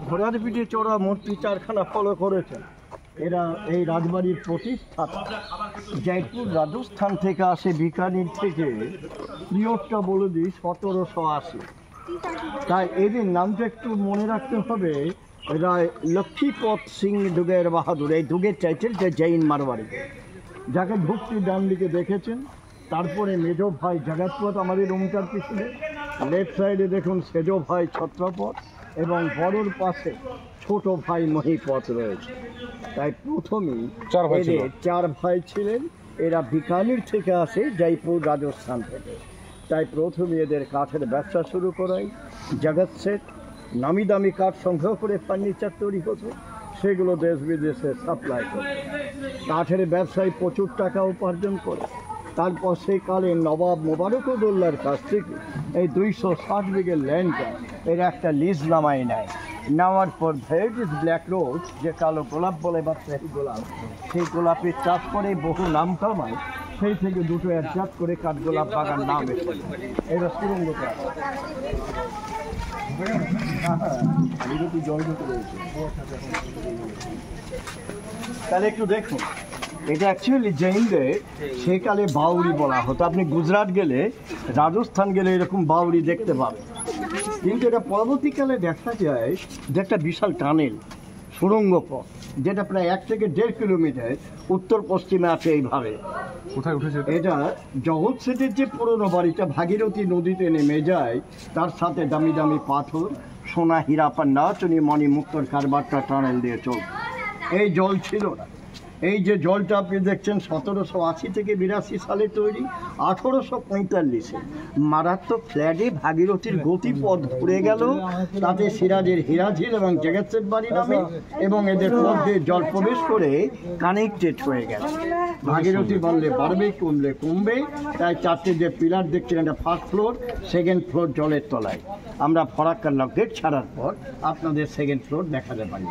ঘোড়ার পিঠে চড়া মূর্তি চারখানা ফলো করেছেন। এরা এই রাজবাড়ির প্রতিষ্ঠাতা। জয়পুর রাজস্থান থেকে আসে, বিকানির থেকে। পিরিয়ডটা বলে দিই 1780। তাই এদের নামটা একটু মনে রাখতে হবে। এরা লক্ষ্মীপত সিং দুগের বাহাদুর, এই দুগের টাইটেলটা জৈন মারওয়ারি, যাকে ভক্তি ডান দিকে দেখেছেন। তারপরে মেজো ভাই জগৎপথ আমাদের রুমটার পিছনে, লেফট সাইডে দেখুন সেজো ভাই ছত্রপথ, এবং বড়োর পাশে ছোট ভাই মহিপথ রয়েছে। তাই প্রথমেই এদের 4 ভাই ছিলেন। এরা বিকানির থেকে আসে, জয়পুর রাজস্থান থেকে। তাই প্রথমে এদের কাঠের ব্যবসা শুরু করাই। জগৎ সেট নামি দামি কাঠ সংগ্রহ করে ফার্নিচার তৈরি হতো, সেগুলো দেশ বিদেশে সাপ্লাই করে কাঠের ব্যবসায় প্রচুর টাকা উপার্জন করে। তারপর সেই কালে নবাব মোবারকউদ্দৌলার কাছ থেকে এই 260 বিঘে ল্যান্ডটা এর একটা লিজ নামায় নেয়। নেওয়ার পর ভ্যারাইটিস ব্ল্যাক রোজ, যে কালো গোলাপ বলে বা সেই গোলাপ, সেই গোলাপের চাষ করে বহু নাম কামায়। সেই থেকে দুটো অ্যাডজাস্ট করে কাঠগোলাপ বাগান নাম এসেছে। এরা সুরঙ্গ কাঠ। তাহলে একটু দেখুন, এটা অ্যাকচুয়ালি জৈনদের সেকালে বাউরি বলা হতো। আপনি গুজরাট গেলে, রাজস্থান গেলে এরকম বাউরি দেখতে পাবেন। কিন্তু এটা পরবর্তীকালে দেখা যায় যে একটা বিশাল টানেল, সুড়ঙ্গ পথ, যেটা প্রায় 1 থেকে 1.5 কিলোমিটার উত্তর পশ্চিমে আছে। এইভাবে কোথায় উঠেছে এটা জগৎ সেটের যে পুরনো বাড়িটা ভাগীরথী নদীতে নেমে যায়, তার সাথে দামি দামি পাথর, সোনা, হীরা, পান্না, চুনি, মণি, মুক্তোর কারবারটা টানেল দিয়ে চলত। এই জল ছিল না। এই যে জলটা আপনি দেখছেন 1780 থেকে 82 সালে তৈরি। 1845-এ মারাত্মক ফ্ল্যাটে ভাগীরথীর গতিপথ ঘুরে গেল। তাতে সিরাজের হীরাঝিল এবং জগৎসেট বাড়ি নামে, এবং এদের মধ্যে জল প্রবেশ করে কানেক্টেড হয়ে গেল। ভাগীরথী বললে বাড়বে, কমলে কমবে। তাই 4টে যে পিলার দেখছেন, এটা ফার্স্ট ফ্লোর, সেকেন্ড ফ্লোর জলের তলায়। আমরা ফরাক্কা গেট ছাড়ার পর আপনাদের সেকেন্ড ফ্লোর দেখাতে পারি।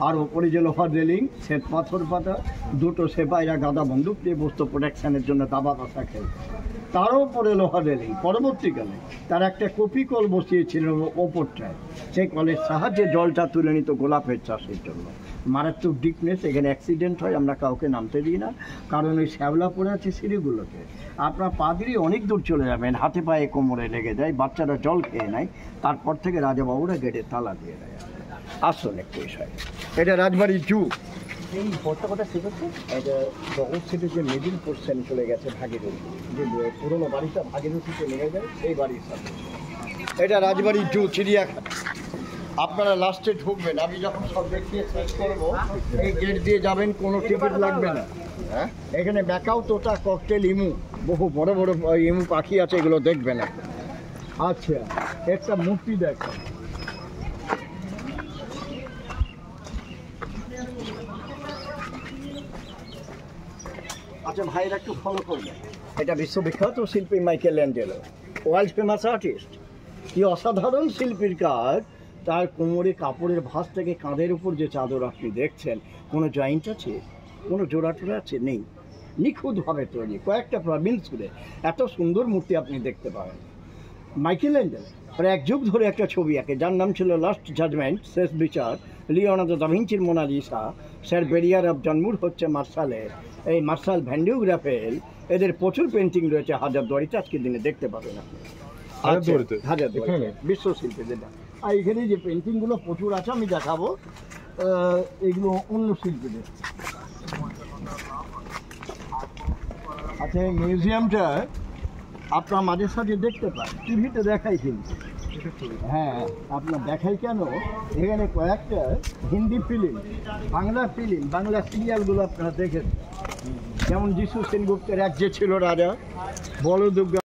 আর ওপরে যে লোহার রেলিং, শ্বেত পাথর পাতা, দুটো সেপাইরা গাদা বন্দুক দিয়ে বস্তু প্রোটেকশনের জন্য দাবা বাসা খেলত। তারও উপরে লোহার রেলিং। পরবর্তীকালে তার একটা কপি কল বসিয়েছিল ওপরটায়। সেই কলের সাহায্যে জলটা তুলে নিত গোলাপের চাষের জন্য। মারাত্মক ডিপনেস, এখানে অ্যাক্সিডেন্ট হয়, আমরা কাউকে নামতে দিই না, কারণ ওই শ্যাওলা পড়ে আছে সিঁড়িগুলোতে। আপনার পা দিয়ে অনেক দূর চলে যাবেন, হাতে পায়ে কোমরে লেগে যায়, বাচ্চারা জল খেয়ে নেয়। তারপর থেকে রাজাবাবুরা গেটে তালা দিয়ে দেয়। আসুন একটু বিষয়, এটা রাজবাড়ির জু। এই পথটা কথা শিখেছে, এটা জগৎ সেটের যে মিডিল পোর্শন চলে গেছে ভাগীরথী, যে পুরোনো বাড়িটা ভাগীরথীতে নেমে যায়, সেই বাড়ির সাথে। এটা রাজবাড়ির জু, চিড়িয়াখানা। আপনারা লাস্টে ঢুকবেন, আমি যখন সব দেখিয়ে শেষ করবো, এই গেট দিয়ে যাবেন, কোনো টিকিট লাগবে না। হ্যাঁ, এখানে ব্যাকাও, তোতা, ককটেল, ইমু, বহু বড় বড় ইমু পাখি আছে, এগুলো দেখবে না। আচ্ছা, একটা মূর্তি দেখো। আচ্ছা ভাইরা একটু ফলো করবেন। এটা বিশ্ববিখ্যাত শিল্পী Michael Angelo, world famous artist. কি অসাধারণ শিল্পীর কাজ। তার কোমরে কাপড়ের ভাঁজ থেকে কাঁধের উপর যে চাদর আপনি দেখছেন, কোনো জয়েন্ট আছে, কোনো জোড়া টোড়া আছে, নেই। নিখুঁতভাবে তৈরি, কয়েকটা প্রভিন্স করে এত সুন্দর মূর্তি আপনি দেখতে পাবেন। মাইকেল অ্যাঞ্জেলো প্রায় 1 যুগ ধরে একটা ছবি আঁকে, যার নাম ছিল লাস্ট জাজমেন্ট, শেষ বিচার। লিওনার্দো দা ভিঞ্চির মোনালিসা, স্যার বেরিয়ার অফ জন্মুর হচ্ছে মার্শালের, এই মার্শাল, ভ্যান ডিউক, রাফেল, এদের প্রচুর পেন্টিং রয়েছে হাজারদুয়ারিতে। আজকের দিনে দেখতে পাবেন আপনি হাজারদুয়ারিতে, বিশ্বশিল্পী যেটা। আর এখানে যে পেন্টিংগুলো প্রচুর আছে, আমি দেখাবো। এগুলো অন্য শিল্পীদের। আচ্ছা, এই মিউজিয়ামটা আপনার মাঝে সাঝে দেখতে পান, টিভিতে দেখাই কিন্তু। হ্যাঁ, আপনার দেখাই কেন, এখানে কয়েকটা হিন্দি ফিল্ম, বাংলা ফিল্ম, বাংলা সিরিয়ালগুলো আপনারা দেখেন। যেমন যিশু সেনগুপ্তের এক যে ছিল রাজা, বড় দুর্গা।